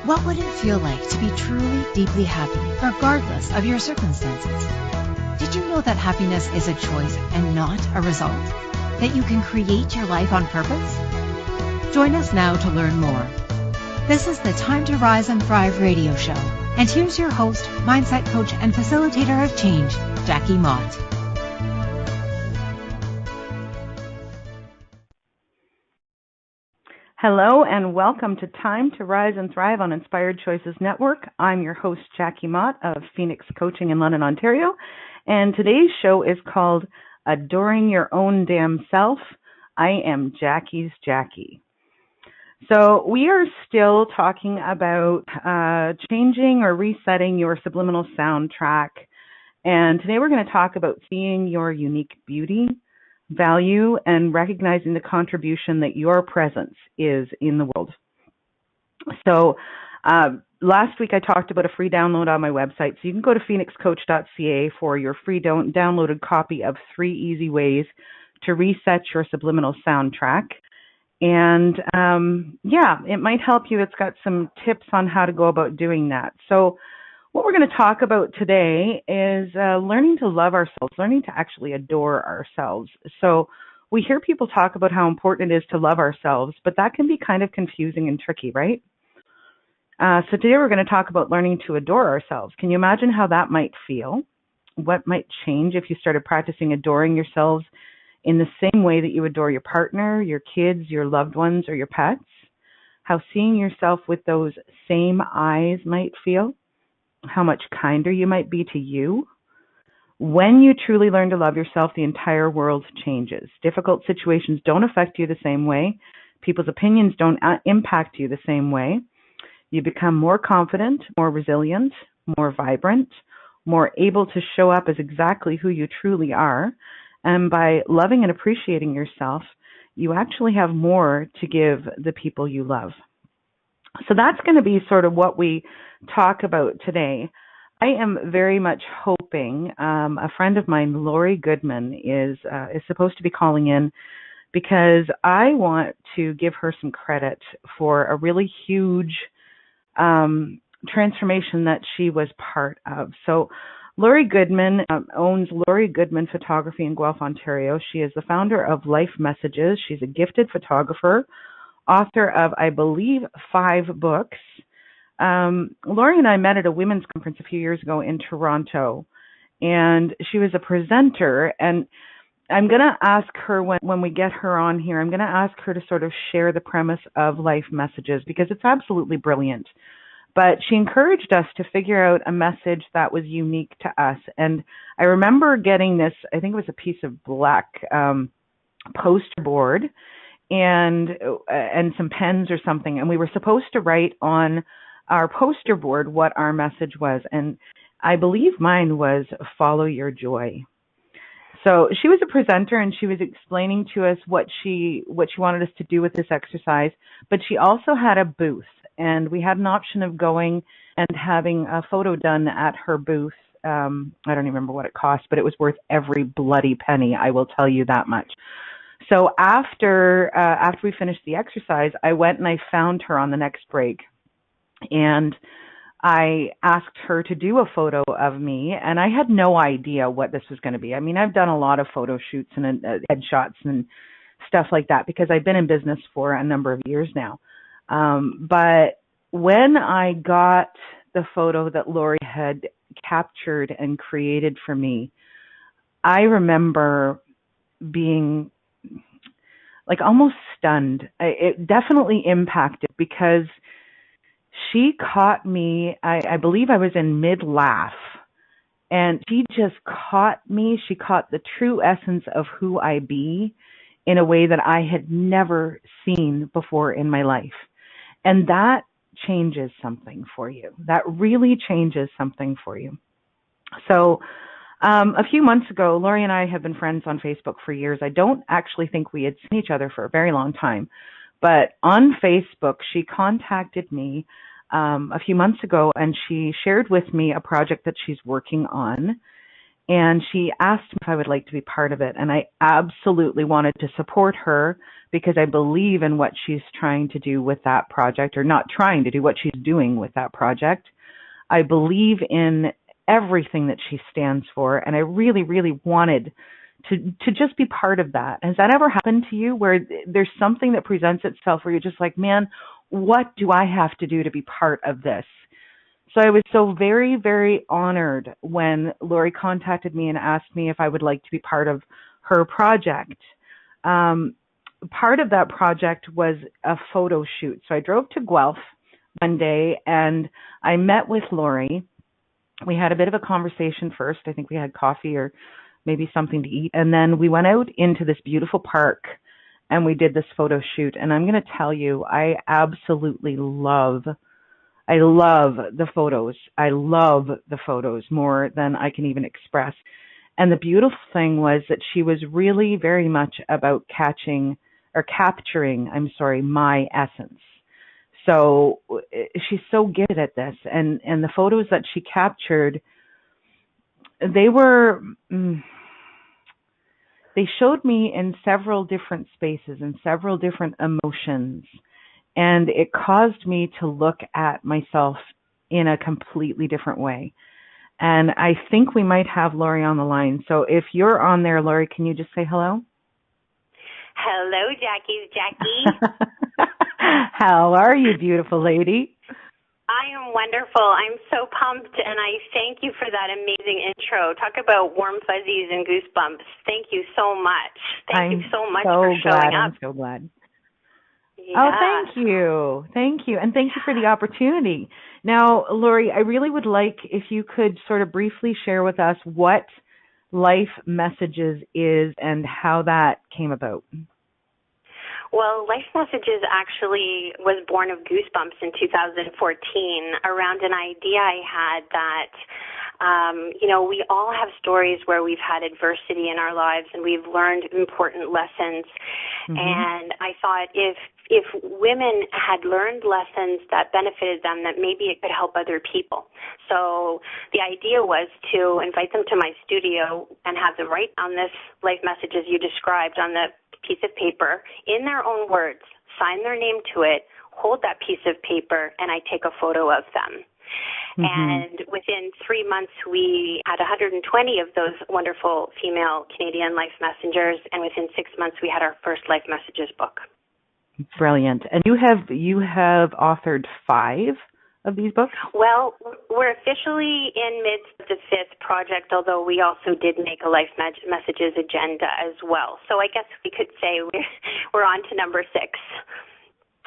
What would it feel like to be truly, deeply happy, regardless of your circumstances? Did you know that happiness is a choice and not a result? That you can create your life on purpose? Join us now to learn more. This is the Time to Rise and Thrive radio show. And here's your host, mindset coach, and facilitator of change, Jackie Mott. Hello and welcome to Time to Rise and Thrive on Inspired Choices Network. I'm your host, Jackie Mott of Phoenix Coaching in London, Ontario. And today's show is called Adoring Your Own Damn Self. I am Jackie's Jackie. So we are still talking about changing or resetting your subliminal soundtrack. And today we're going to talk about seeing your unique beauty, value, and recognizing the contribution that your presence is in the world. So last week I talked about a free download on my website. So you can go to phoenixcoach.ca for your free downloaded copy of 3 easy ways to reset your subliminal soundtrack. And it might help you. It's got some tips on how to go about doing that. So what we're going to talk about today is learning to love ourselves, learning to actually adore ourselves. So we hear people talk about how important it is to love ourselves, but that can be kind of confusing and tricky, right? So today we're going to talk about learning to adore ourselves. Can you imagine how that might feel? What might change if you started practicing adoring yourselves in the same way that you adore your partner, your kids, your loved ones, or your pets? How seeing yourself with those same eyes might feel? How much kinder you might be to you. When you truly learn to love yourself, the entire world changes. Difficult situations don't affect you the same way. People's opinions don't impact you the same way. You become more confident, more resilient, more vibrant, more able to show up as exactly who you truly are. And by loving and appreciating yourself, you actually have more to give the people you love. So that's going to be sort of what we talk about today. I am very much hoping a friend of mine, Lori Goodman, is supposed to be calling in because I want to give her some credit for a really huge transformation that she was part of. So Lori Goodman owns Lori Goodman Photography in Guelph, Ontario. She is the founder of Life Messages. She's a gifted photographer, author of, I believe, 5 books. Lori and I met at a women's conference a few years ago in Toronto, and she was a presenter. And I'm going to ask her when we get her on here, I'm going to ask her to sort of share the premise of Life Messages because it's absolutely brilliant. But she encouraged us to figure out a message that was unique to us. And I remember getting this, I think it was a piece of black poster board and some pens or something. And we were supposed to write on our poster board what our message was. And I believe mine was follow your joy. So she was a presenter and she was explaining to us what she wanted us to do with this exercise, but she also had a booth and we had an option of going and having a photo done at her booth. I don't even remember what it cost, but it was worth every bloody penny, I will tell you that much. So after we finished the exercise, I went and I found her on the next break and I asked her to do a photo of me, and I had no idea what this was going to be. I mean, I've done a lot of photo shoots and headshots and stuff like that because I've been in business for a number of years now. But when I got the photo that Lori had captured and created for me, I remember being like almost stunned. It definitely impacted because she caught me, I believe I was in mid-laugh, and she just caught me. She caught the true essence of who I be in a way that I had never seen before in my life. And that changes something for you. That really changes something for you. So a few months ago, Lori and I have been friends on Facebook for years. I don't actually think we had seen each other for a very long time. But on Facebook, she contacted me a few months ago, and she shared with me a project that she's working on. And she asked me if I would like to be part of it. And I absolutely wanted to support her because I believe in what she's trying to do with that project, or not trying to do, what she's doing with that project. I believe in everything that she stands for. And I really, really wanted to just be part of that. Has that ever happened to you where there's something that presents itself where you're just like, man, what do I have to do to be part of this? So I was so very, very honored when Lori contacted me and asked me if I would like to be part of her project. Part of that project was a photo shoot. So I drove to Guelph one day and I met with Lori. We had a bit of a conversation first. I think we had coffee or maybe something to eat. And then we went out into this beautiful park and we did this photo shoot. And I'm going to tell you, I absolutely love the photos. I love the photos more than I can even express. And the beautiful thing was that she was really very much about capturing, my essence. So she's so good at this. And the photos that she captured, they showed me in several different spaces and several different emotions. And it caused me to look at myself in a completely different way. And I think we might have Lori on the line. So if you're on there, Lori, can you just say hello? Hello, Jackie. How are you, beautiful lady? I am wonderful. I'm so pumped, and I thank you for that amazing intro. Talk about warm fuzzies and goosebumps. Thank you so much. Thank you so much for showing up. I'm so glad. Yeah. Oh, thank you. Thank you. And thank you for the opportunity. Now, Lori, I really would like if you could sort of briefly share with us what Life Messages is and how that came about. Well, Life Messages actually was born of Goosebumps in 2014 around an idea I had that, we all have stories where we've had adversity in our lives and we've learned important lessons. Mm-hmm. And I thought if women had learned lessons that benefited them, that maybe it could help other people. So the idea was to invite them to my studio and have them write on this Life Messages you described on the piece of paper in their own words, sign their name to it, hold that piece of paper, and I take a photo of them. Mm-hmm. And within 3 months, we had 120 of those wonderful female Canadian life messengers, and within 6 months, we had our first Life Messages book. Brilliant. And you have authored 5 of these books? Well, we're officially in midst of the 5th project, although we also did make a Life Messages agenda as well. So I guess we could say we're on to number 6.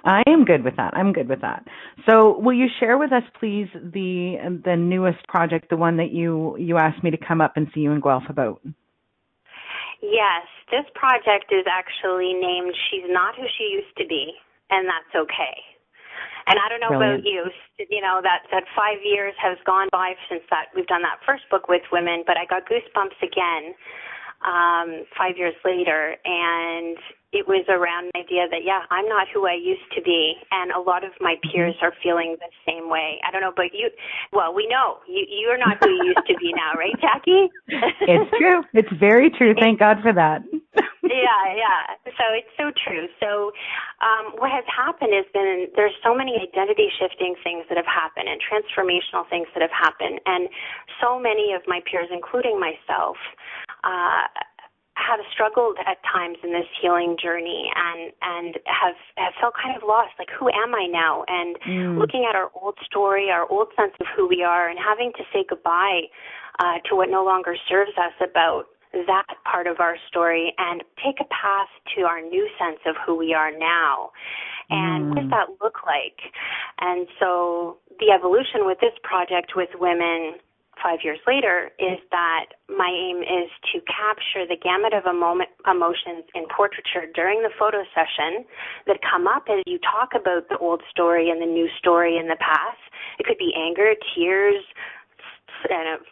I am good with that. So will you share with us, please, the newest project, the one that you asked me to come up and see you in Guelph about? Yes, this project is actually named She's Not Who She Used to Be, and That's Okay. And I don't know Brilliant. About you, that 5 years has gone by since that we've done that first book with women, but I got goosebumps again 5 years later, and it was around the idea that, I'm not who I used to be, and a lot of my peers are feeling the same way. I don't know, but we know you're not who you used to be now, right, Jackie? It's true. It's very true. Thank God for that. Yeah. So it's so true. So what has happened is there's so many identity-shifting things that have happened and transformational things that have happened, and so many of my peers, including myself, have struggled at times in this healing journey and have felt kind of lost, like, who am I now? And looking at our old story, our old sense of who we are, and having to say goodbye to what no longer serves us about that part of our story and take a path to our new sense of who we are now. And what does that look like? And so the evolution with this project with women 5 years later is that my aim is to capture the gamut of emotions in portraiture during the photo session that come up as you talk about the old story and the new story in the past. It could be anger, tears,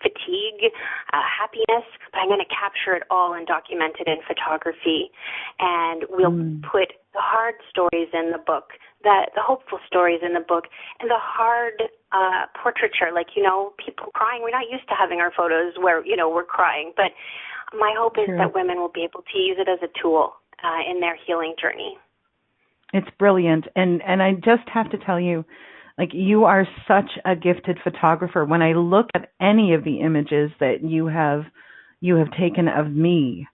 fatigue, happiness, but I'm going to capture it all and document it in photography. And we'll put the hard stories in the book, the hopeful stories in the book and the hard portraiture, like, people crying. We're not used to having our photos where, we're crying. But my hope is that women will be able to use it as a tool in their healing journey. It's brilliant. And I just have to tell you, like, you are such a gifted photographer. When I look at any of the images that you have taken of me,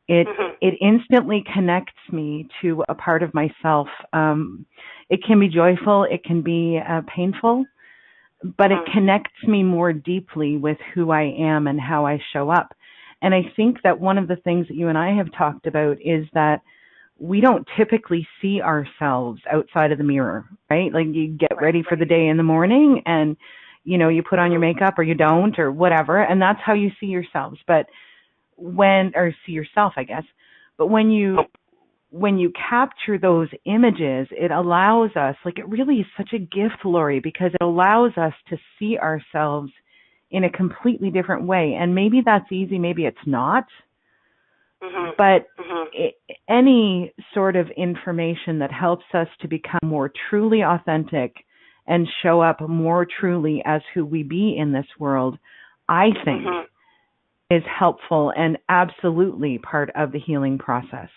it instantly connects me to a part of myself. It can be joyful, it can be painful, but it connects me more deeply with who I am and how I show up. And I think that one of the things that you and I have talked about is that we don't typically see ourselves outside of the mirror, right? Like, you get ready for the day in the morning and, you put on your makeup or you don't or whatever, and that's how you see yourselves. But see yourself, I guess. But when you capture those images, it allows us, like, it really is such a gift, Lori, because it allows us to see ourselves in a completely different way. And maybe that's easy, maybe it's not. But any sort of information that helps us to become more truly authentic and show up more truly as who we be in this world, I think is helpful and absolutely part of the healing process.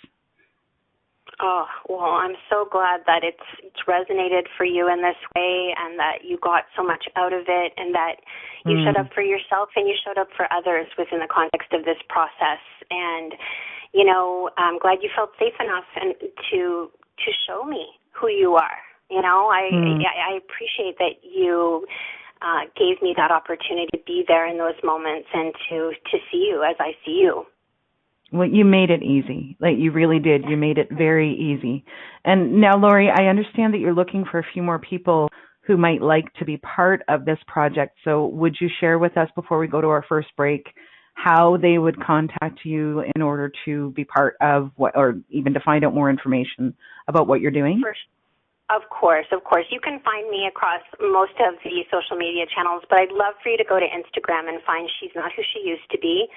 Oh, well, I'm so glad that it's resonated for you in this way and that you got so much out of it and that you showed up for yourself and you showed up for others within the context of this process. And, I'm glad you felt safe enough and to show me who you are. I appreciate that you gave me that opportunity to be there in those moments and to see you as I see you. Well, you made it easy. Like, you really did. You made it very easy. And now, Lori, I understand that you're looking for a few more people who might like to be part of this project. So would you share with us before we go to our first break how they would contact you in order to be part of what, or even to find out more information about what you're doing? Of course. You can find me across most of the social media channels, but I'd love for you to go to Instagram and find She's Not Who She Used to Be.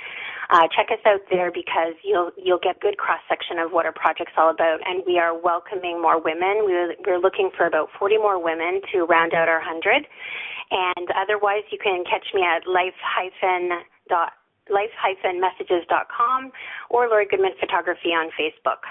Check us out there because you'll get good cross-section of what our project's all about, and we are welcoming more women. We're looking for about 40 more women to round out our 100. And otherwise, you can catch me at life-messages.com or Lori Goodman Photography on Facebook.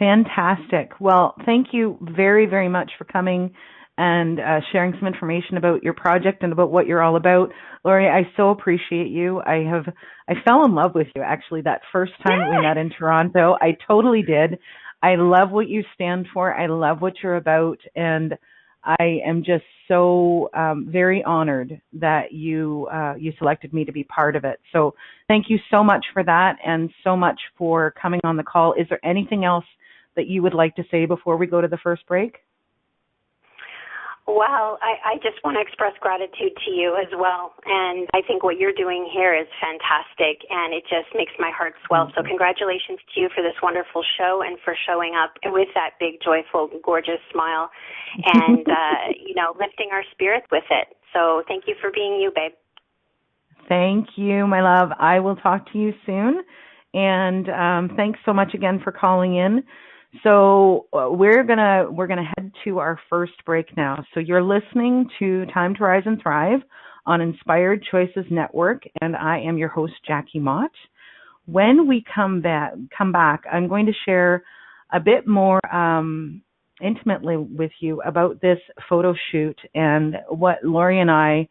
Fantastic. Well, thank you very, very much for coming and sharing some information about your project and about what you're all about. Lori, I so appreciate you. I fell in love with you, actually, that first time that we met in Toronto. I totally did. I love what you stand for. I love what you're about. And I am just so very honored that you selected me to be part of it. So thank you so much for that and so much for coming on the call. Is there anything else that you would like to say before we go to the first break? Well, I just want to express gratitude to you as well. And I think what you're doing here is fantastic, and it just makes my heart swell. So congratulations to you for this wonderful show and for showing up with that big, joyful, gorgeous smile and, lifting our spirits with it. So thank you for being you, babe. Thank you, my love. I will talk to you soon. And thanks so much again for calling in. So we're gonna head to our first break now. So you're listening to Time to Rise and Thrive on Inspired Choices Network, and I am your host, Jackie Mott. When we come back, I'm going to share a bit more intimately with you about this photo shoot and what Lori and I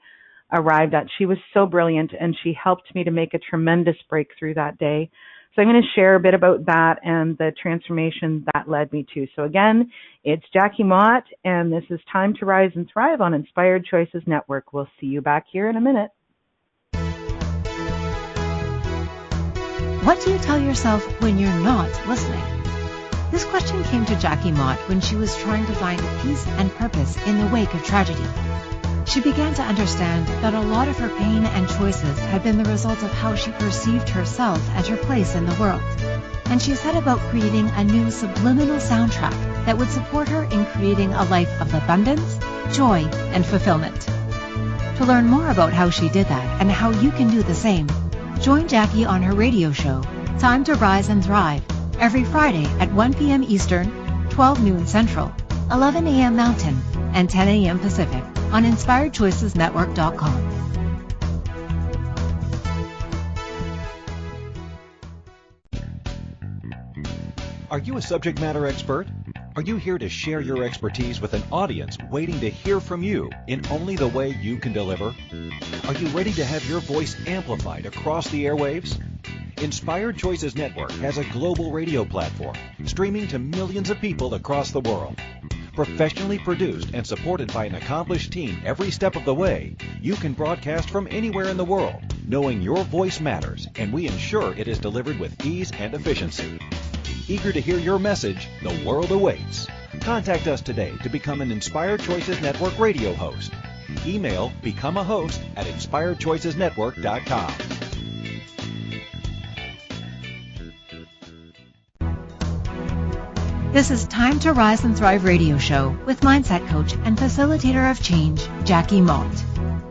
arrived at. She was so brilliant, and she helped me to make a tremendous breakthrough that day. So I'm going to share a bit about that and the transformation that led me to. So again, it's Jackie Mott, and this is Time to Rise and Thrive on Inspired Choices Network. We'll see you back here in a minute. What do you tell yourself when you're not listening? This question came to Jackie Mott when she was trying to find peace and purpose in the wake of tragedy. She began to understand that a lot of her pain and choices had been the result of how she perceived herself and her place in the world. And she set about creating a new subliminal soundtrack that would support her in creating a life of abundance, joy, and fulfillment. To learn more about how she did that and how you can do the same, join Jackie on her radio show, Time to Rise and Thrive, every Friday at 1 p.m. Eastern, 12 noon Central, 11 a.m. Mountain, and 10 a.m. Pacific on InspiredChoicesNetwork.com. Are you a subject matter expert? Are you here to share your expertise with an audience waiting to hear from you in only the way you can deliver? Are you ready to have your voice amplified across the airwaves? Inspired Choices Network has a global radio platform streaming to millions of people across the world. Professionally produced and supported by an accomplished team every step of the way, you can broadcast from anywhere in the world, knowing your voice matters, and we ensure it is delivered with ease and efficiency. Eager to hear your message, the world awaits. Contact us today to become an Inspired Choices Network radio host. Email becomeahost@inspiredchoicesnetwork.com. This is Time to Rise and Thrive radio show with mindset coach and facilitator of change, Jackie Mott.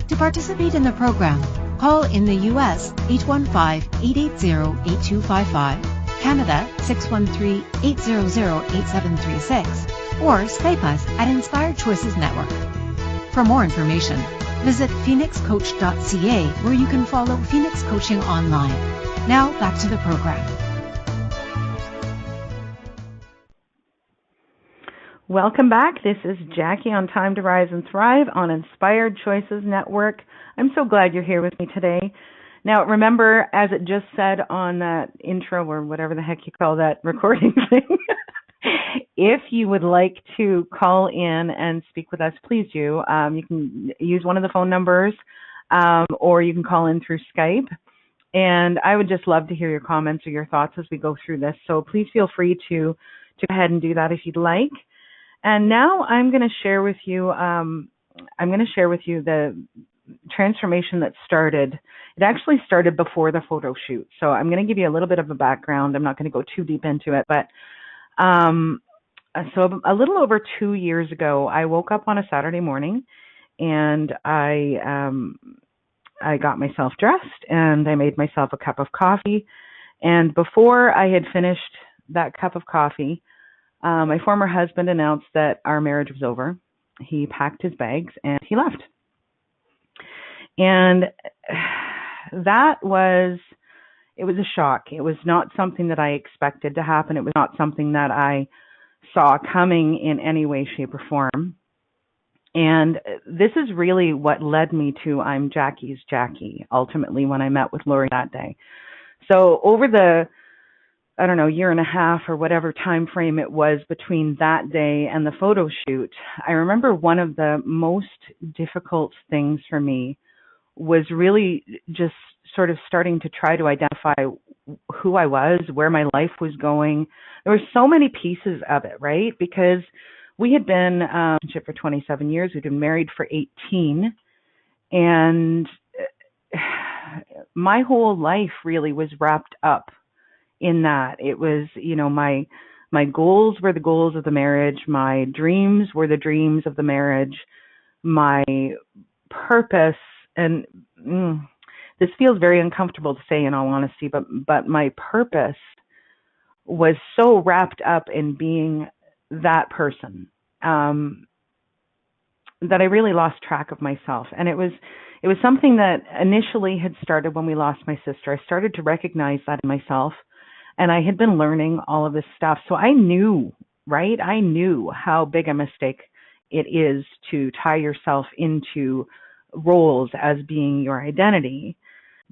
To participate in the program, call in the U.S. 815-880-8255, Canada 613-800-8736, or Skype us at Inspired Choices Network. For more information, visit phoenixcoach.ca, where you can follow Phoenix Coaching online. Now back to the program. Welcome back. This is Jackie on Time to Rise and Thrive on Inspired Choices Network. I'm so glad you're here with me today. Now, remember, as it just said on that intro or whatever the heck you call that recording thing, if you would like to call in and speak with us, please do. You can use one of the phone numbers or you can call in through Skype. And I would just love to hear your comments or your thoughts as we go through this. So please feel free to go ahead and do that if you'd like. And now I'm going to share with you the transformation that started. It actually started before the photo shoot. So I'm going to give you a little bit of a background. I'm not going to go too deep into it, but so a little over 2 years ago, I woke up on a Saturday morning and I got myself dressed and I made myself a cup of coffee. And before I had finished that cup of coffee, my former husband announced that our marriage was over. He packed his bags and he left. And it was a shock. It was not something that I expected to happen. It was not something that I saw coming in any way, shape, or form. And this is really what led me to I'm Jackie's Jackie, ultimately, when I met with Lori that day. So over the year and a half or whatever time frame it was between that day and the photo shoot, I remember one of the most difficult things for me was really just sort of starting to try to identify who I was, where my life was going. There were so many pieces of it, right? Because we had been for 27 years. We'd been married for 18. And my whole life really was wrapped up in that. It was, my goals were the goals of the marriage. My dreams were the dreams of the marriage. My purpose, and this feels very uncomfortable to say in all honesty, but my purpose was so wrapped up in being that person that I really lost track of myself. And it was something that initially had started when we lost my sister. I started to recognize that in myself, and I had been learning all of this stuff. So I knew, right? I knew how big a mistake it is to tie yourself into roles as being your identity,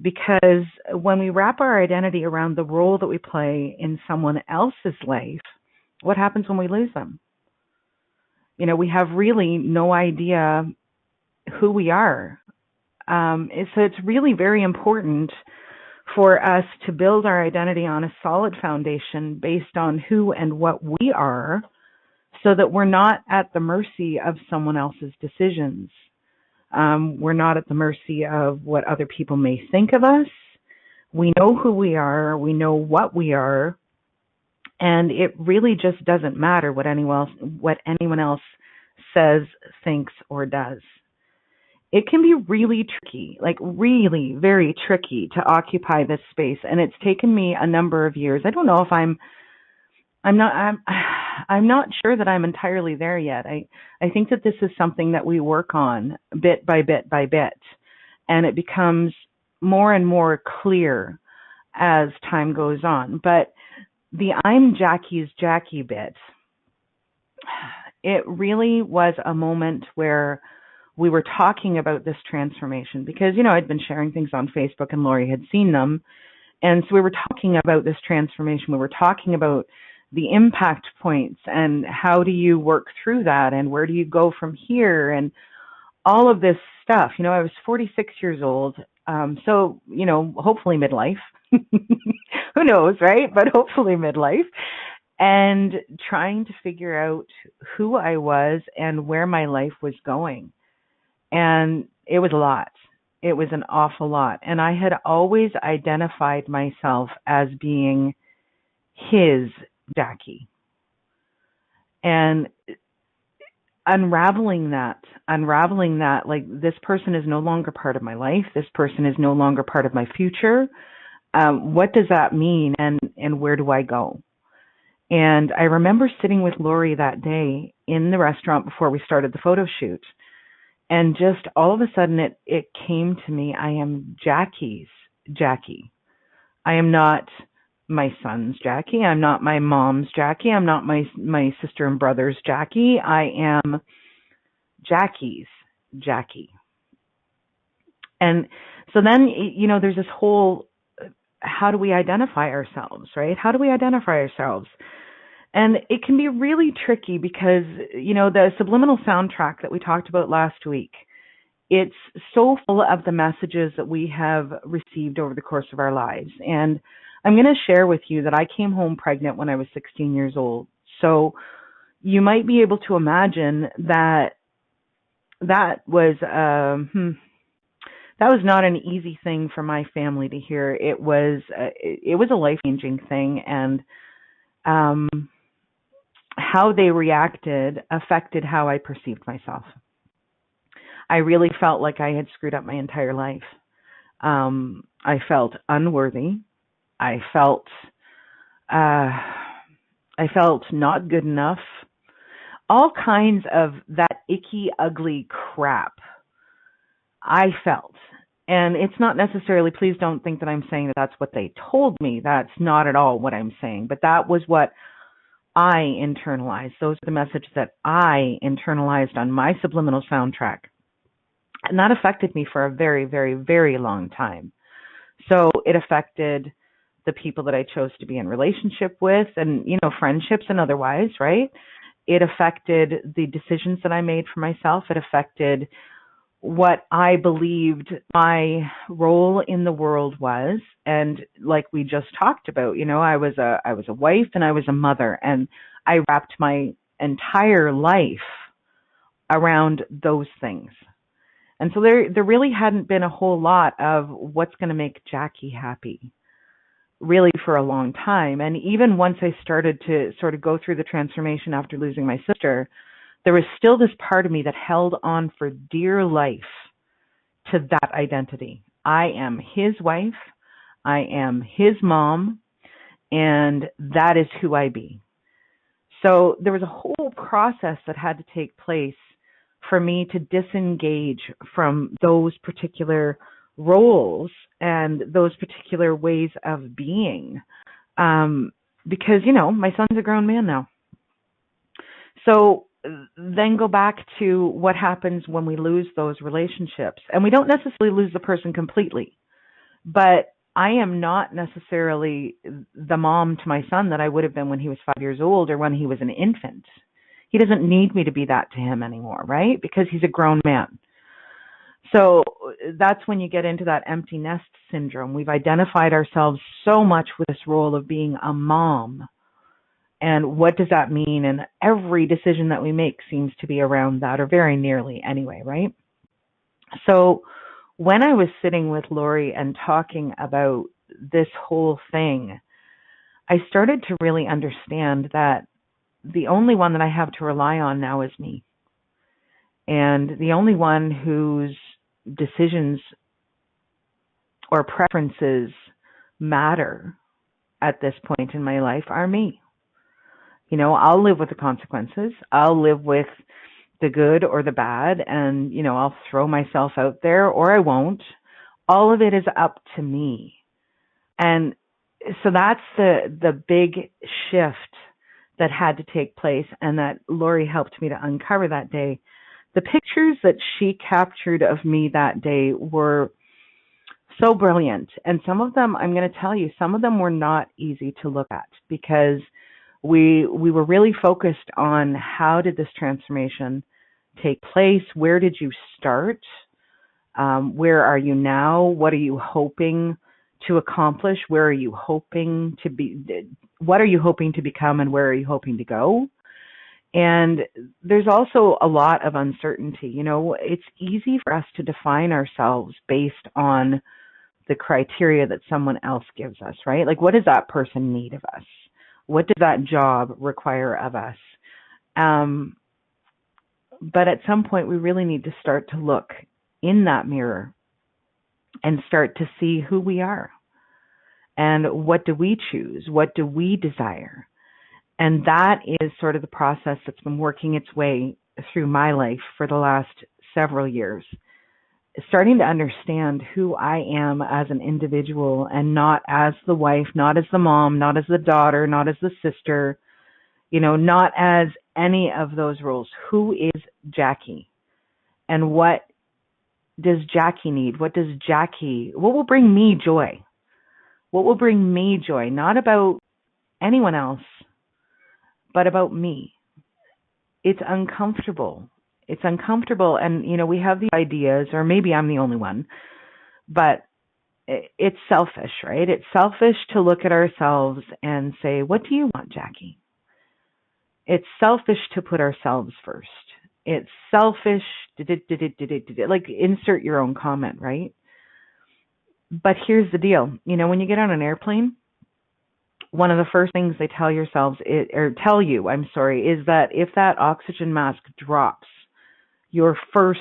because when we wrap our identity around the role that we play in someone else's life, what happens when we lose them? We have really no idea who we are. So it's really very important for us to build our identity on a solid foundation based on who and what we are, so that we're not at the mercy of someone else's decisions. We're not at the mercy of what other people may think of us. We know who we are. We know what we are. And it really just doesn't matter what anyone else says, thinks, or does. It can be really tricky, like really very tricky to occupy this space. And it's taken me a number of years. I don't know if I'm I'm not sure that I'm entirely there yet. I think that this is something that we work on bit by bit by bit, and it becomes more and more clear as time goes on. But the I'm Jackie's Jackie bit, it really was a moment where we were talking about this transformation because, I'd been sharing things on Facebook and Lori had seen them. And so we were talking about this transformation. We were talking about the impact points and how do you work through that and where do you go from here and all of this stuff. I was 46 years old. So, hopefully midlife. Who knows, right? But hopefully midlife. And trying to figure out who I was and where my life was going. And it was a lot. It was an awful lot. And I had always identified myself as being his Jackie. And unraveling that, like this person is no longer part of my life. This person is no longer part of my future. What does that mean? And where do I go? And I remember sitting with Lori that day in the restaurant before we started the photo shoot. And just all of a sudden it came to me, I am Jackie's Jackie. I am not my son's Jackie. I'm not my mom's Jackie. I'm not my sister and brother's Jackie. I am Jackie's Jackie. And so then, there's this whole, how do we identify ourselves, right? How do we identify ourselves? And it can be really tricky because, the subliminal soundtrack that we talked about last week, it's so full of the messages that we have received over the course of our lives. And I'm going to share with you that I came home pregnant when I was 16 years old. So you might be able to imagine that was not an easy thing for my family to hear. It was a life-changing thing, and how they reacted affected how I perceived myself. I really felt like I had screwed up my entire life. I felt unworthy. I felt not good enough. All kinds of that icky, ugly crap I felt. And it's not necessarily, please don't think that I'm saying that that's what they told me. That's not at all what I'm saying. But that was what I internalized. Those are the messages that I internalized on my subliminal soundtrack. And that affected me for a very, very, very long time. So it affected the people that I chose to be in relationship with and, friendships and otherwise, right? It affected the decisions that I made for myself. It affected what I believed my role in the world was. And like we just talked about, I was a wife and I was a mother, and I wrapped my entire life around those things. And so there really hadn't been a whole lot of what's going to make Jackie happy really for a long time. And even once I started to sort of go through the transformation after losing my sister, there was still this part of me that held on for dear life to that identity. I am his wife. I am his mom. And that is who I be. So there was a whole process that had to take place for me to disengage from those particular roles and those particular ways of being. Because, my son's a grown man now. So then go back to what happens when we lose those relationships. And we don't necessarily lose the person completely, but I am not necessarily the mom to my son that I would have been when he was 5 years old or when he was an infant. He doesn't need me to be that to him anymore, right? Because he's a grown man. So that's when you get into that empty nest syndrome. We've identified ourselves so much with this role of being a mom. And what does that mean? And every decision that we make seems to be around that, or very nearly anyway, right? So when I was sitting with Lori and talking about this whole thing, I started to really understand that the only one that I have to rely on now is me. And the only one whose decisions or preferences matter at this point in my life are me. I'll live with the consequences. I'll live with the good or the bad, and, I'll throw myself out there or I won't. All of it is up to me. And so that's the big shift that had to take place, and that Lori helped me to uncover that day. The pictures that she captured of me that day were so brilliant. And some of them, I'm going to tell you, some of them were not easy to look at, because we were really focused on how did this transformation take place? Where did you start? Where are you now? What are you hoping to accomplish? Where are you hoping to be? What are you hoping to become, and where are you hoping to go? And there's also a lot of uncertainty. It's easy for us to define ourselves based on the criteria that someone else gives us, right? Like, what does that person need of us? What does that job require of us? But at some point, we really need to start to look in that mirror and start to see who we are. And what do we choose? What do we desire? And that is sort of the process that's been working its way through my life for the last several years. Starting to understand who I am as an individual, and not as the wife, not as the mom, not as the daughter, not as the sister, not as any of those roles. Who is Jackie? And what does Jackie need? What will bring me joy? What will bring me joy? Not about anyone else, but about me. It's uncomfortable. And, we have these ideas, or maybe I'm the only one, but it's selfish, right? It's selfish to look at ourselves and say, what do you want, Jackie? It's selfish to put ourselves first. It's selfish, like insert your own comment, right? But here's the deal. When you get on an airplane, one of the first things they tell you, is that if that oxygen mask drops, your first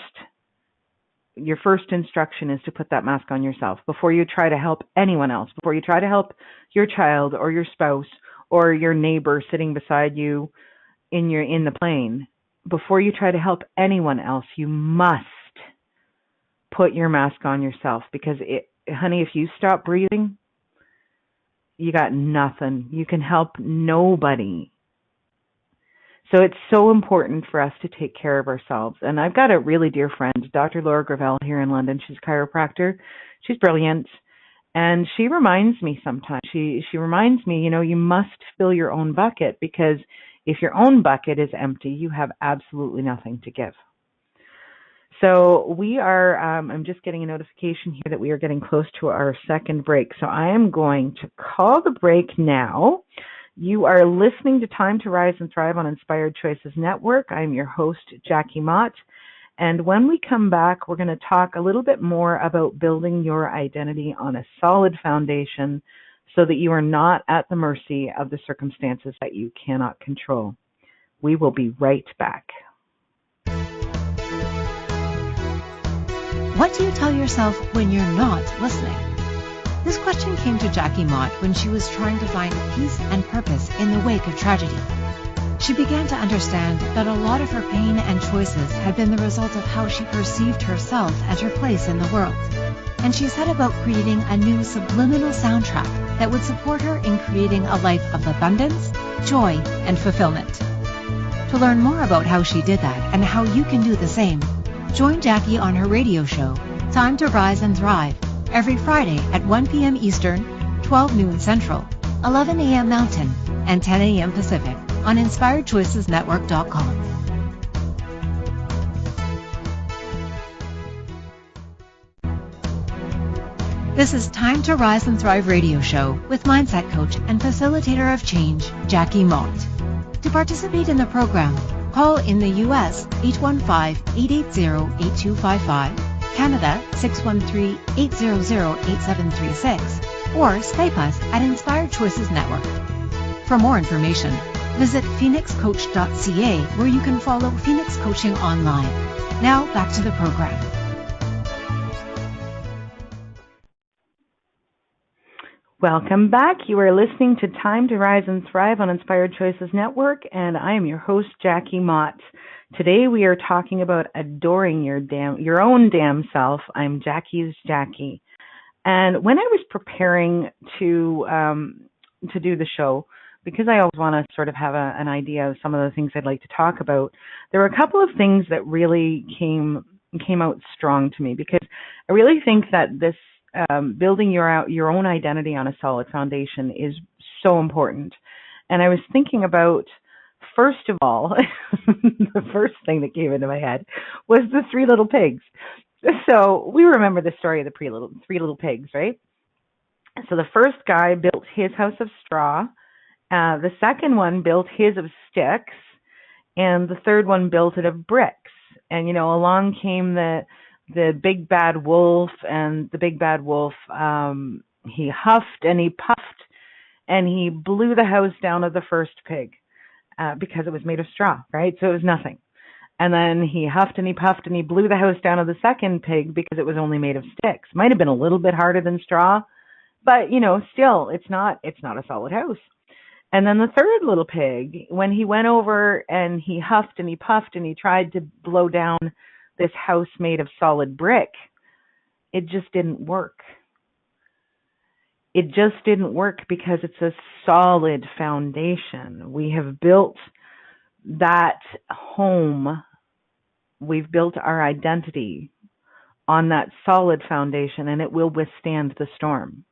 instruction is to put that mask on yourself before you try to help anyone else, before you try to help your child or your spouse or your neighbor sitting beside you in the plane. Before you try to help anyone else, you must put your mask on yourself, because honey, if you stop breathing, you got nothing. You can help nobody. So it's so important for us to take care of ourselves. And I've got a really dear friend, Dr. Laura Gravel, here in London. She's a chiropractor. She's brilliant. And she reminds me sometimes, she reminds me, you must fill your own bucket, because if your own bucket is empty, you have absolutely nothing to give. So we are, I'm just getting a notification here that we are getting close to our second break. So I am going to call the break now. You are listening to Time to Rise and Thrive on Inspired Choices Network. I'm your host, Jackie Mott. And when we come back, we're going to talk a little bit more about building your identity on a solid foundation so that you are not at the mercy of the circumstances that you cannot control. We will be right back. What do you tell yourself when you're not listening? This question came to Jackie Mott when she was trying to find peace and purpose in the wake of tragedy. She began to understand that a lot of her pain and choices had been the result of how she perceived herself and her place in the world. And she set about creating a new subliminal soundtrack that would support her in creating a life of abundance, joy, and fulfillment. To learn more about how she did that and how you can do the same, join Jackie on her radio show, Time to Rise and Thrive, every Friday at 1 p.m. Eastern, 12 noon Central, 11 a.m. Mountain, and 10 a.m. Pacific on InspiredChoicesNetwork.com. This is Time to Rise and Thrive radio show with mindset coach and facilitator of change, Jackie Mott. To participate in the program, call in the U.S. 815-880-8255, Canada 613-800-8736, or Skype us at Inspired Choices Network. For more information, visit phoenixcoach.ca, where you can follow Phoenix Coaching online. Now back to the program. Welcome back. You are listening to Time to Rise and Thrive on Inspired Choices Network, and I am your host, Jackie Mott. Today we are talking about adoring your own damn self. I'm Jackie's Jackie. And when I was preparing to do the show, because I always want to sort of have an idea of some of the things I'd like to talk about, there were a couple of things that really came out strong to me, because I really think that this building your own identity on a solid foundation is so important. And I was thinking about, first of all, the first thing that came into my head was the Three Little Pigs. So we remember the story of the three little pigs, right? So the first guy built his house of straw. The second one built his of sticks. And the third one built it of bricks. And, along came the big bad wolf, and the big bad wolf, he huffed and he puffed and he blew the house down of the first pig because it was made of straw, right? So it was nothing. And then he huffed and he puffed and he blew the house down of the second pig because it was only made of sticks. Might have been a little bit harder than straw, but still it's not a solid house. And then the third little pig, when he went over and he huffed and he puffed and he tried to blow down this house made of solid brick, it just didn't work. It just didn't work because it's a solid foundation. We have built that home. We've built our identity on that solid foundation, and it will withstand the storm.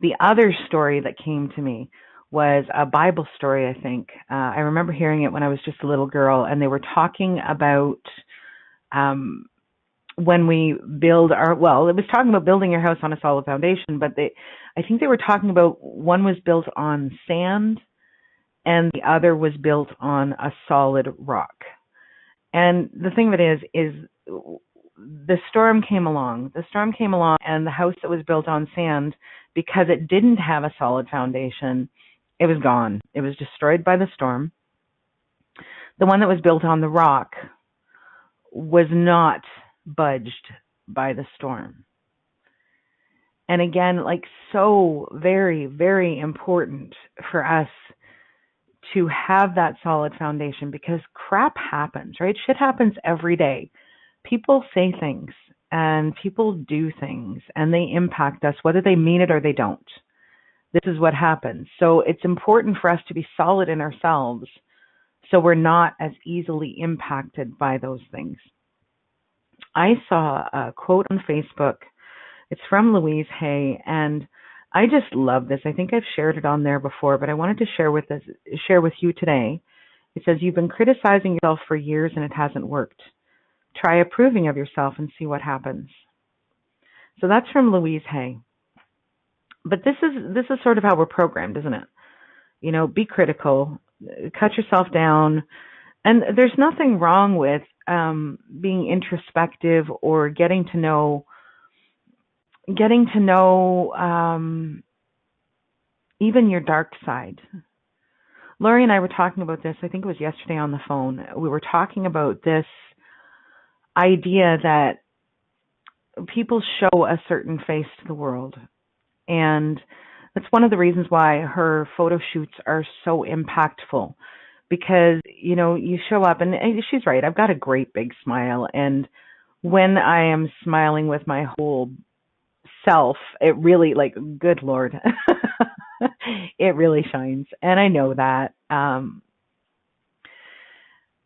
The other story that came to me was a Bible story, I think. I remember hearing it when I was just a little girl, and they were talking about when we build it was talking about building your house on a solid foundation, but I think they were talking about one was built on sand and the other was built on a solid rock. And the thing of it is the storm came along, and the house that was built on sand, because it didn't have a solid foundation, it was gone. It was destroyed by the storm. The one that was built on the rock was not budged by the storm. And again, so very, very important for us to have that solid foundation, because crap happens, right? Shit happens every day. People say things and people do things and they impact us, whether they mean it or they don't. This is what happens. So it's important for us to be solid in ourselves so we're not as easily impacted by those things. I saw a quote on Facebook. It's from Louise Hay, and I just love this. I think I've shared it on there before, but I wanted to share with you today. It says, "You've been criticizing yourself for years and it hasn't worked. Try approving of yourself and see what happens." So that's from Louise Hay. But this is sort of how we're programmed, isn't it? Be critical, cut yourself down. And there's nothing wrong with being introspective or getting to know even your dark side. Lori and I were talking about this, I think it was yesterday on the phone. We were talking about this idea that people show a certain face to the world. And that's one of the reasons why her photo shoots are so impactful. Because, you show up, and she's right, I've got a great big smile. And when I am smiling with my whole self, it really, good Lord, it really shines. And I know that.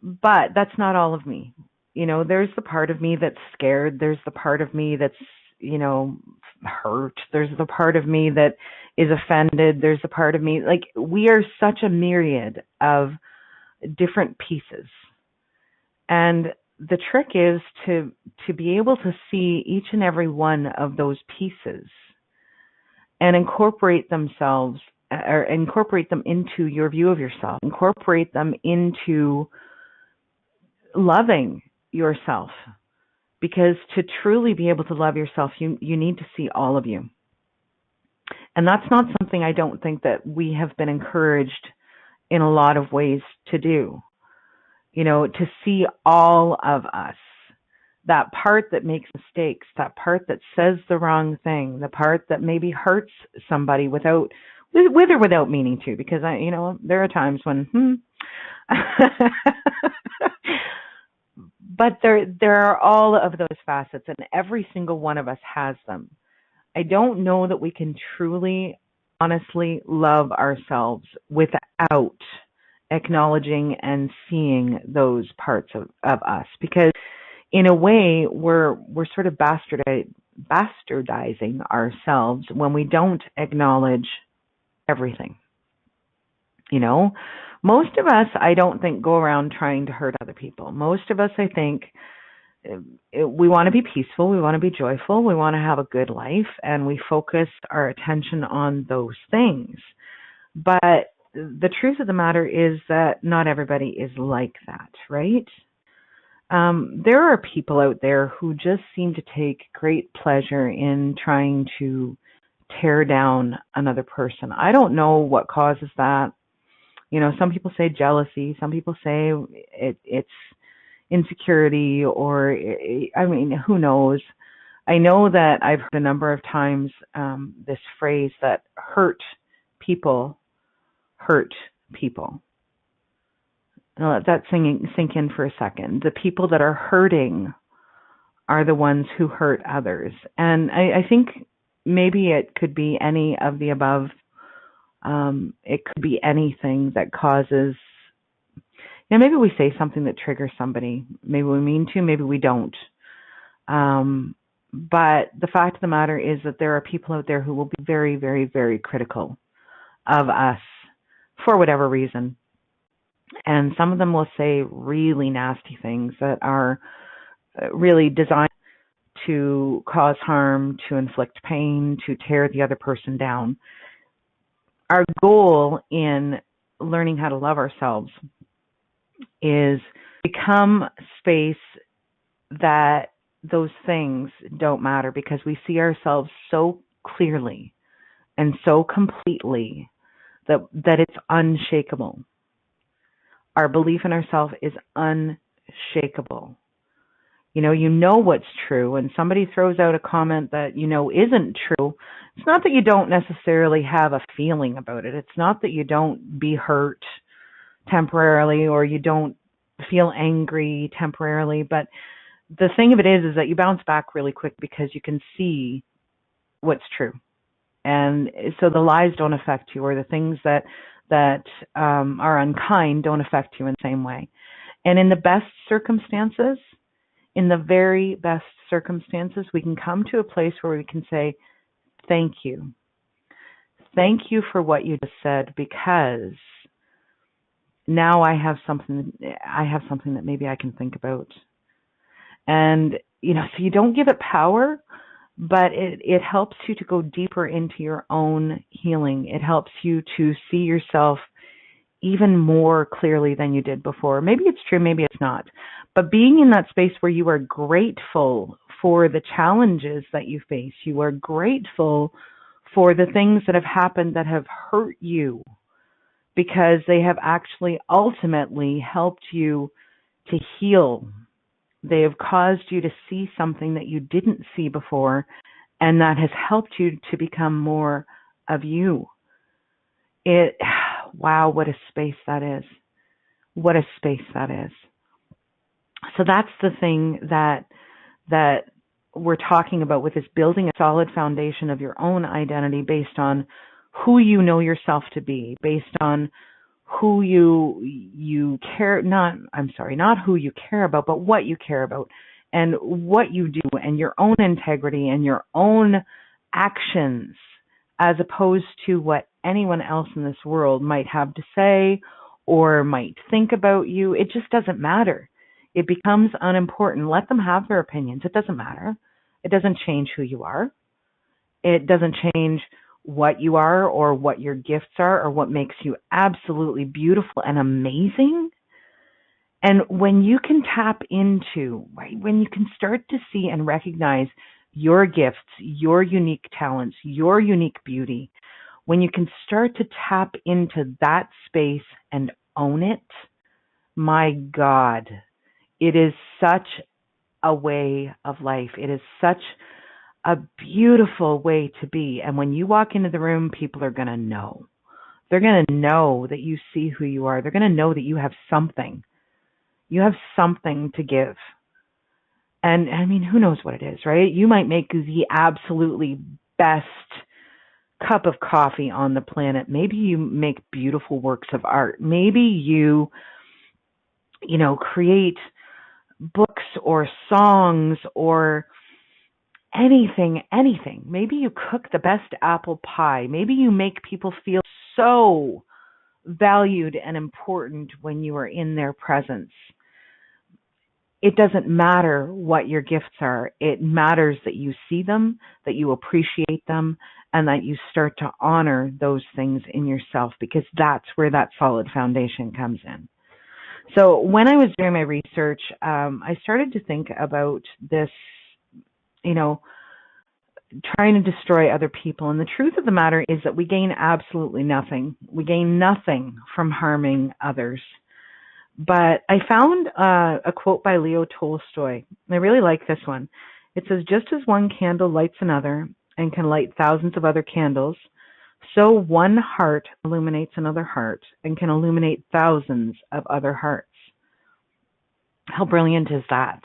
But that's not all of me. There's the part of me that's scared. There's the part of me that's, hurt. There's the part of me that is offended. There's the part of me, we are such a myriad of different pieces. And the trick is to be able to see each and every one of those pieces and incorporate them into your view of yourself, incorporate them into loving yourself. Because to truly be able to love yourself, you need to see all of you. And that's not something I don't think that we have been encouraged in a lot of ways to do. To see all of us, that part that makes mistakes, that part that says the wrong thing, the part that maybe hurts somebody with or without meaning to, because there are times when, but there are all of those facets, and every single one of us has them. I don't know that we can truly, honestly love ourselves without acknowledging and seeing those parts of us, because in a way we're sort of bastardizing ourselves when we don't acknowledge everything. Most of us, I don't think, go around trying to hurt other people. Most of us, I think, we want to be peaceful, we want to be joyful, we want to have a good life, and we focus our attention on those things. But the truth of the matter is that not everybody is like that, right? There are people out there who just seem to take great pleasure in trying to tear down another person. I don't know what causes that. Some people say jealousy, some people say it's insecurity, or who knows? I know that I've heard a number of times this phrase that hurt people hurt people. Now let that sink in for a second. The people that are hurting are the ones who hurt others. And I think maybe it could be any of the above. It could be anything that causes, maybe we say something that triggers somebody. Maybe we mean to, maybe we don't. But the fact of the matter is that there are people out there who will be very, very, very critical of us for whatever reason. And some of them will say really nasty things that are really designed to cause harm, to inflict pain, to tear the other person down. Our goal in learning how to love ourselves is become space that those things don't matter, because we see ourselves so clearly and so completely that it's unshakable. Our belief in ourselves is unshakable. You know what's true, and somebody throws out a comment that isn't true. It's not that you don't necessarily have a feeling about it. It's not that you don't be hurt temporarily, or you don't feel angry temporarily, but the thing of it is that you bounce back really quick because you can see what's true. And so the lies don't affect you, or the things that are unkind don't affect you in the same way. And in the best circumstances, in the very best circumstances, we can come to a place where we can say, thank you. Thank you for what you just said, because now I have something that maybe I can think about. And, so you don't give it power, but it helps you to go deeper into your own healing. It helps you to see yourself even more clearly than you did before. Maybe it's true, maybe it's not. But being in that space where you are grateful for the challenges that you face, you are grateful for the things that have happened that have hurt you, because they have actually ultimately helped you to heal. They have caused you to see something that you didn't see before, and that has helped you to become more of you. Wow, what a space that is. What a space that is. So that's the thing that we're talking about with this, building a solid foundation of your own identity based on who you know yourself to be, based on who you care, not who you care about, but what you care about and what you do, and your own integrity and your own actions, as opposed to what anyone else in this world might have to say or might think about you. It just doesn't matter. It becomes unimportant. Let them have their opinions. It doesn't matter. It doesn't change who you are. It doesn't change what you are or what your gifts are or what makes you absolutely beautiful and amazing. And when you can tap into, right, when you can start to see and recognize your gifts, your unique talents, your unique beauty, when you can start to tap into that space and own it, my God, it is such a way of life. It is such a beautiful way to be. And when you walk into the room, people are going to know. They're going to know that you see who you are. They're going to know that you have something. You have something to give. And I mean, who knows what it is, right? You might make the absolutely best cup of coffee on the planet. Maybe you make beautiful works of art. Maybe you create books or songs or anything. Maybe you cook the best apple pie. Maybe you make people feel so valued and important when you are in their presence. It doesn't matter what your gifts are. It matters that you see them, that you appreciate them, and that you start to honor those things in yourself, because that's where that solid foundation comes in. So when I was doing my research, I started to think about this, trying to destroy other people. And the truth of the matter is that we gain absolutely nothing. We gain nothing from harming others. But I found a quote by Leo Tolstoy, and I really like this one. It says, "Just as one candle lights another and can light thousands of other candles, so one heart illuminates another heart and can illuminate thousands of other hearts." How brilliant is that?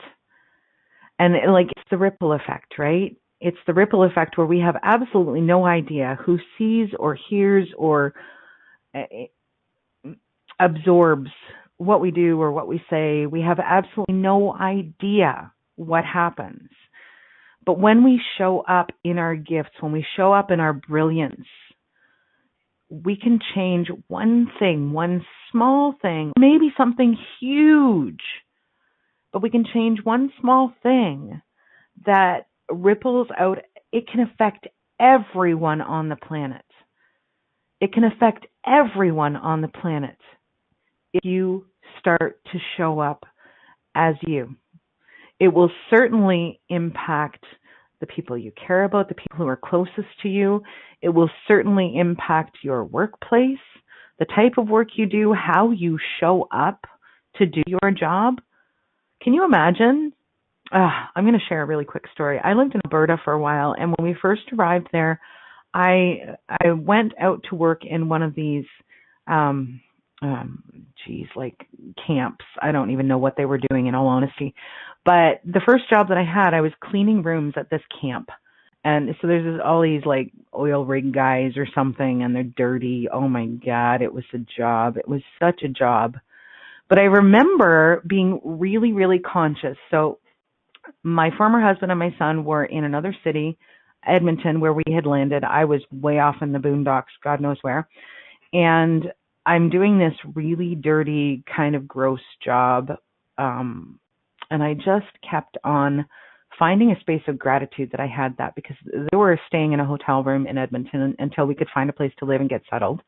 And it's the ripple effect, right? It's the ripple effect where we have absolutely no idea who sees or hears or absorbs what we do or what we say. We have absolutely no idea what happens. But when we show up in our gifts, when we show up in our brilliance, we can change one thing, one small thing, maybe something huge, but we can change one small thing that ripples out. It can affect everyone on the planet. It can affect everyone on the planet if you start to show up as you. It will certainly impact the people you care about, the people who are closest to you. It will certainly impact your workplace, the type of work you do, how you show up to do your job. Can you imagine? I'm going to share a really quick story. I lived in Alberta for a while, and when we first arrived there, I went out to work in one of these camps. I don't even know what they were doing, in all honesty. But the first job that I had, I was cleaning rooms at this camp. And so there's all these oil rig guys or something, and they're dirty. Oh my God, it was a job. It was such a job. But I remember being really, really conscious. So my former husband and my son were in another city, Edmonton, where we had landed. I was way off in the boondocks, God knows where. And I'm doing this really dirty, kind of gross job. And I just kept on finding a space of gratitude that I had that, because they were staying in a hotel room in Edmonton until we could find a place to live and get settled.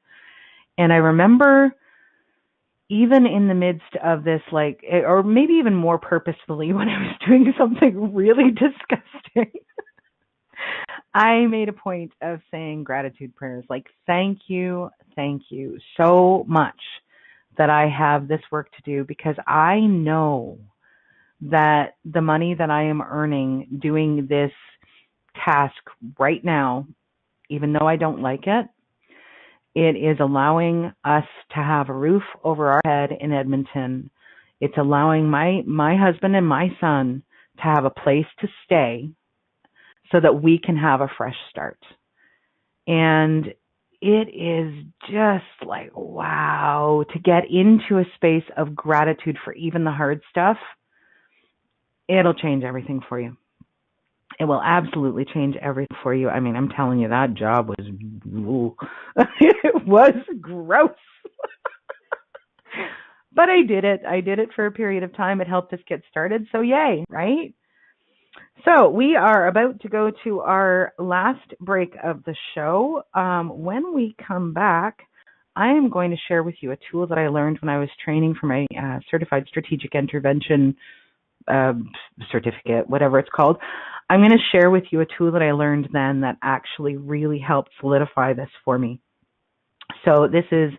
And I remember, even in the midst of this, or maybe even more purposefully, when I was doing something really disgusting, I made a point of saying gratitude prayers, thank you so much that I have this work to do, because I know that the money that I am earning doing this task right now, even though I don't like it, it is allowing us to have a roof over our head in Edmonton. It's allowing my husband and my son to have a place to stay so that we can have a fresh start. And it is just wow, to get into a space of gratitude for even the hard stuff. It'll change everything for you. It will absolutely change everything for you. I mean, I'm telling you, that job was, it was gross. But I did it. I did it for a period of time. It helped us get started. So yay, right? So we are about to go to our last break of the show. When we come back, I am going to share with you a tool that I learned when I was training for my Certified Strategic Intervention certificate, whatever it's called. I'm going to share with you a tool that I learned then that actually really helped solidify this for me. So this is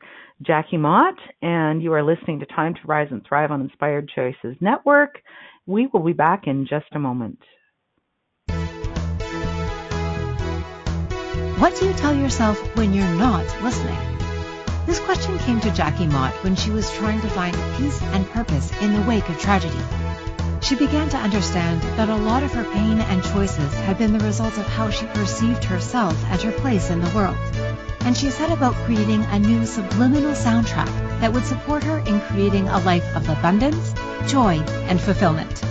Jackie Mott, and you are listening to Time to Rise and Thrive on Inspired Choices Network. We will be back in just a moment. What do you tell yourself when you're not listening? This question came to Jackie Mott when she was trying to find peace and purpose in the wake of tragedy. She began to understand that a lot of her pain and choices had been the result of how she perceived herself and her place in the world. And she set about creating a new subliminal soundtrack that would support her in creating a life of abundance, joy, and fulfillment.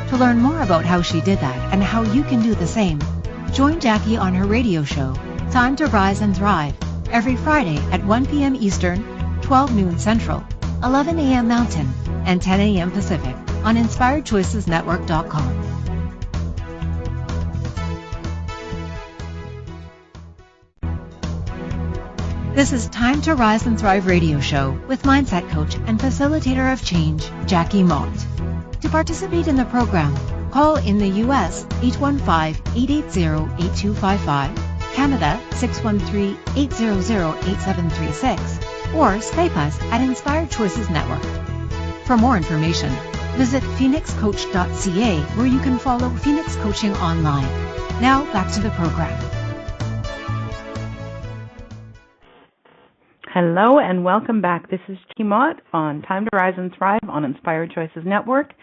To learn more about how she did that and how you can do the same, join Jackie on her radio show, Time to Rise and Thrive, every Friday at 1 p.m. Eastern, 12 noon Central, 11 a.m. Mountain, and 10 a.m. Pacific on InspiredChoicesNetwork.com. This is Time to Rise and Thrive radio show with mindset coach and facilitator of change, Jackie Mott. To participate in the program, call in the U.S. 815-880-8255, Canada 613-800-8736, or Skype us at Inspired Choices Network. For more information, visit phoenixcoach.ca, where you can follow Phoenix Coaching online. Now back to the program. Hello and welcome back. This is Jackie Mott on Time to Rise and Thrive on Inspired Choices Network.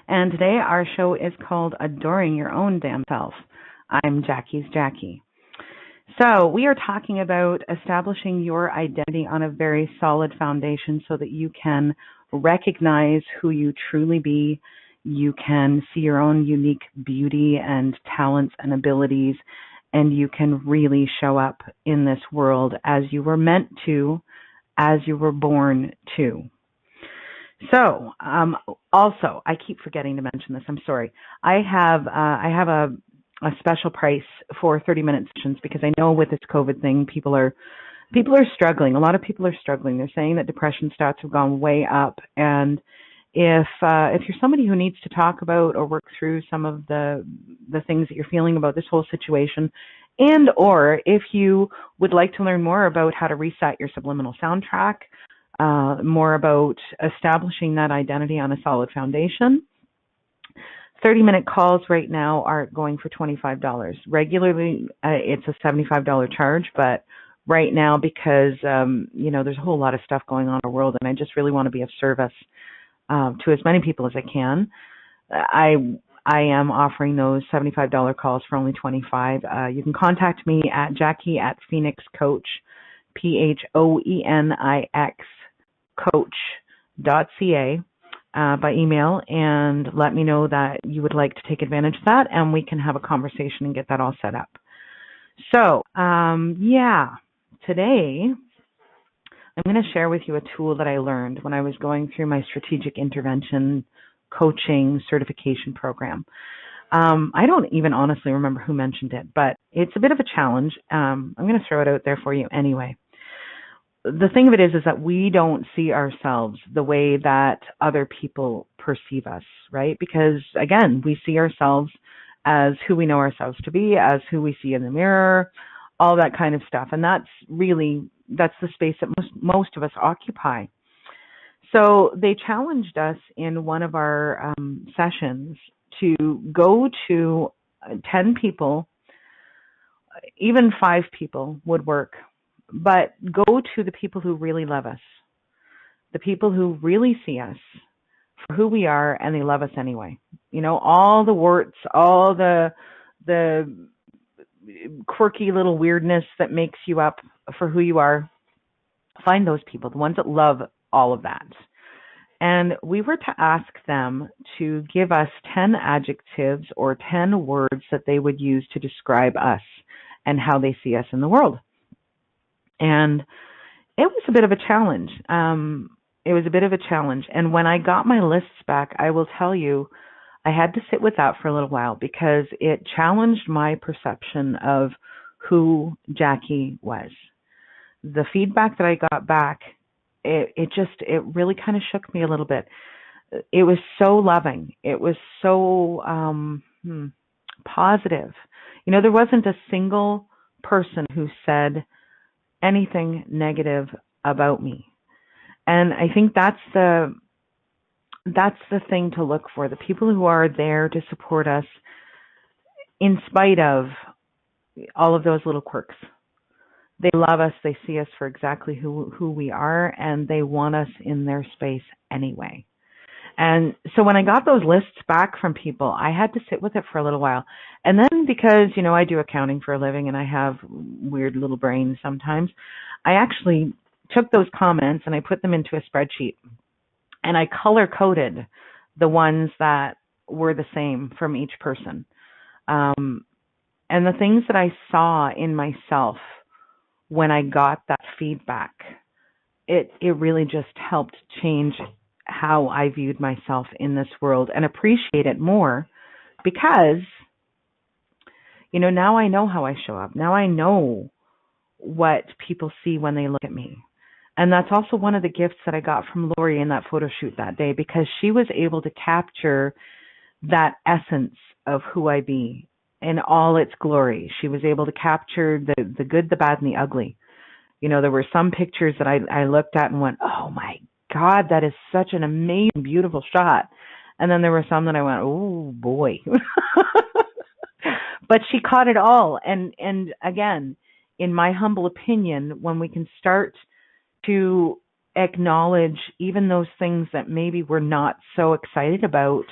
And today our show is called Adoring Your Own Damn Self. I'm Jackie's Jackie. So we are talking about establishing your identity on a very solid foundation so that you can recognize who you truly be. You can see your own unique beauty and talents and abilities, and you can really show up in this world as you were meant to, as you were born to. So, also, I keep forgetting to mention this. I'm sorry. I have a special price for 30-minute sessions because I know with this COVID thing, people are struggling. A lot of people are struggling. They're saying that depression stats have gone way up, and if you're somebody who needs to talk about or work through some of the things that you're feeling about this whole situation, and or if you would like to learn more about how to reset your subliminal soundtrack, more about establishing that identity on a solid foundation, 30-minute calls right now are going for $25. Regularly, it's a $75 charge, but right now, because there's a whole lot of stuff going on in the world, and I just really want to be of service to as many people as I can. I am offering those $75 calls for only $25. You can contact me at Jackie at Phoenix Coach, PHOENIX coach.ca by email, and let me know that you would like to take advantage of that, and we can have a conversation and get that all set up. So, today I'm going to share with you a tool that I learned when I was going through my strategic intervention coaching certification program. I don't even honestly remember who mentioned it, but it's a bit of a challenge. I'm going to throw it out there for you anyway. The thing of it is that we don't see ourselves the way that other people perceive us, right? Because, again, we see ourselves as who we know ourselves to be, as who we see in the mirror, all that kind of stuff. And that's the space that most of us occupy. So they challenged us in one of our sessions to go to 10 people, even 5 people would work, but go to the people who really love us, the people who really see us for who we are, and they love us anyway. All the warts, all the quirky little weirdness that makes you up for who you are. Find those people, the ones that love all of that. And we were to ask them to give us 10 adjectives or 10 words that they would use to describe us and how they see us in the world. And it was a bit of a challenge. And when I got my lists back, I will tell you, I had to sit with that for a little while because it challenged my perception of who Jackie was. The feedback that I got back, it really kind of shook me a little bit. It was so loving. It was so positive. There wasn't a single person who said anything negative about me. And I think that's the that's the thing to look for. The people who are there to support us in spite of all of those little quirks. They love us. They see us for exactly who we are, and they want us in their space anyway. And so when I got those lists back from people, I had to sit with it for a little while. And then because, I do accounting for a living and I have weird little brains sometimes, I actually took those comments and I put them into a spreadsheet. And I color-coded the ones that were the same from each person. And the things that I saw in myself when I got that feedback, it really just helped change how I viewed myself in this world and appreciate it more because, now I know how I show up. Now I know what people see when they look at me. And that's also one of the gifts that I got from Lori in that photo shoot that day, because she was able to capture that essence of who I be in all its glory. She was able to capture the good, the bad, and the ugly. There were some pictures that I looked at and went, oh my God, that is such an amazing, beautiful shot. And then there were some that I went, oh boy. But she caught it all. And again, in my humble opinion, when we can start to acknowledge even those things that maybe we're not so excited about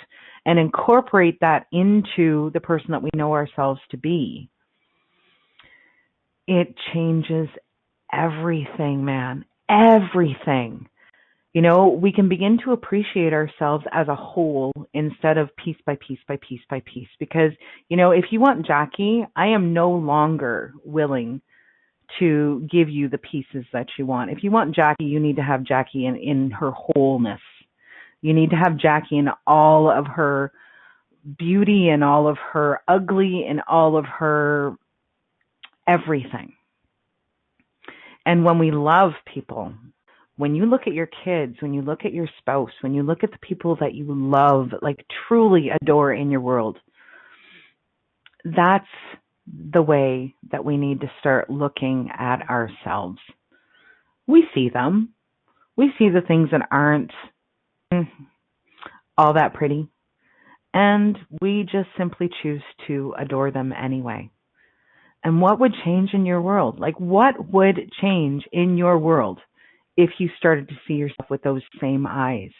and incorporate that into the person that we know ourselves to be, it changes everything, man. Everything. We can begin to appreciate ourselves as a whole instead of piece by piece by piece by piece. Because, if you want Jackie, I am no longer willing to give you the pieces that you want. If you want Jackie, you need to have Jackie in her wholeness. You need to have Jackie in all of her beauty and all of her ugly and all of her everything. And when we love people, when you look at your kids, when you look at your spouse, when you look at the people that you love, like truly adore in your world, that's the way that we need to start looking at ourselves. We see them. We see the things that aren't all that pretty. And we just simply choose to adore them anyway. And what would change in your world? Like, what would change in your world if you started to see yourself with those same eyes?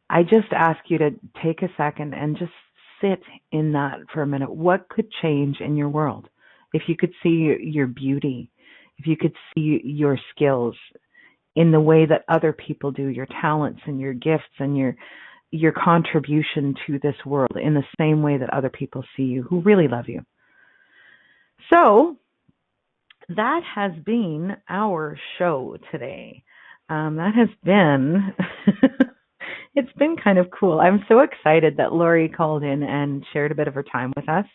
I just ask you to take a second and just sit in that for a minute. What could change in your world if you could see your beauty, if you could see your skills in the way that other people do, your talents and your gifts and your contribution to this world in the same way that other people see you who really love you? So that has been our show today. That has been, it's been kind of cool. I'm so excited that Lori called in and shared a bit of her time with us.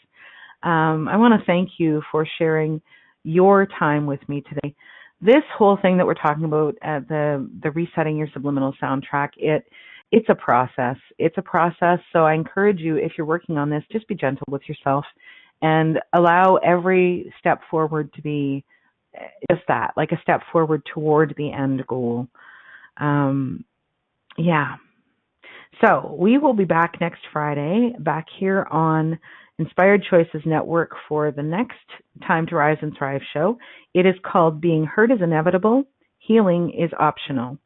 I want to thank you for sharing your time with me today. This whole thing that we're talking about, the resetting your subliminal soundtrack, it's a process. It's a process. So I encourage you, if you're working on this, just be gentle with yourself and allow every step forward to be just that, like a step forward toward the end goal. Yeah. So we will be back next Friday, back here on Inspired Choices Network for the next Time to Rise and Thrive show. It is called Being Hurt is Inevitable, Healing is Optional.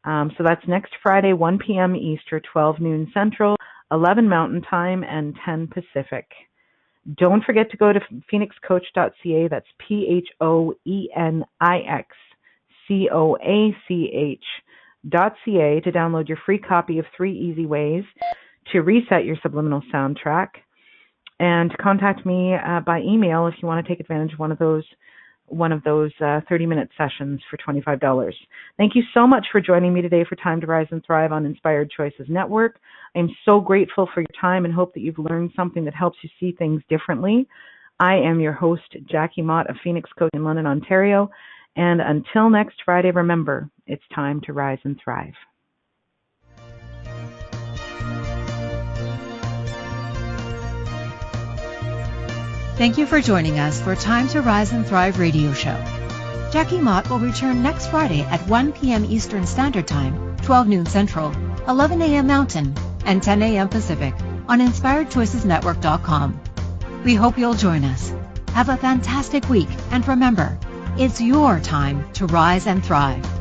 So that's next Friday, 1 p.m. Eastern, 12 noon Central, 11 Mountain Time, and 10 Pacific. Don't forget to go to phoenixcoach.ca. That's PHOENIXCOACH.ca to download your free copy of 3 Easy Ways to Reset Your Subliminal Soundtrack. And contact me by email if you want to take advantage of one of those 30-minute sessions for $25. Thank you so much for joining me today for Time to Rise and Thrive on Inspired Choices Network. I'm so grateful for your time and hope that you've learned something that helps you see things differently. I am your host, Jackie Mott of Phoenix Coach in London, Ontario. And until next Friday, remember, it's time to rise and thrive. Thank you for joining us for Time to Rise and Thrive radio show. Jackie Mott will return next Friday at 1 p.m. Eastern Standard Time, 12 noon Central, 11 a.m. Mountain, and 10 a.m. Pacific on InspiredChoicesNetwork.com. We hope you'll join us. Have a fantastic week, and remember, it's your time to rise and thrive.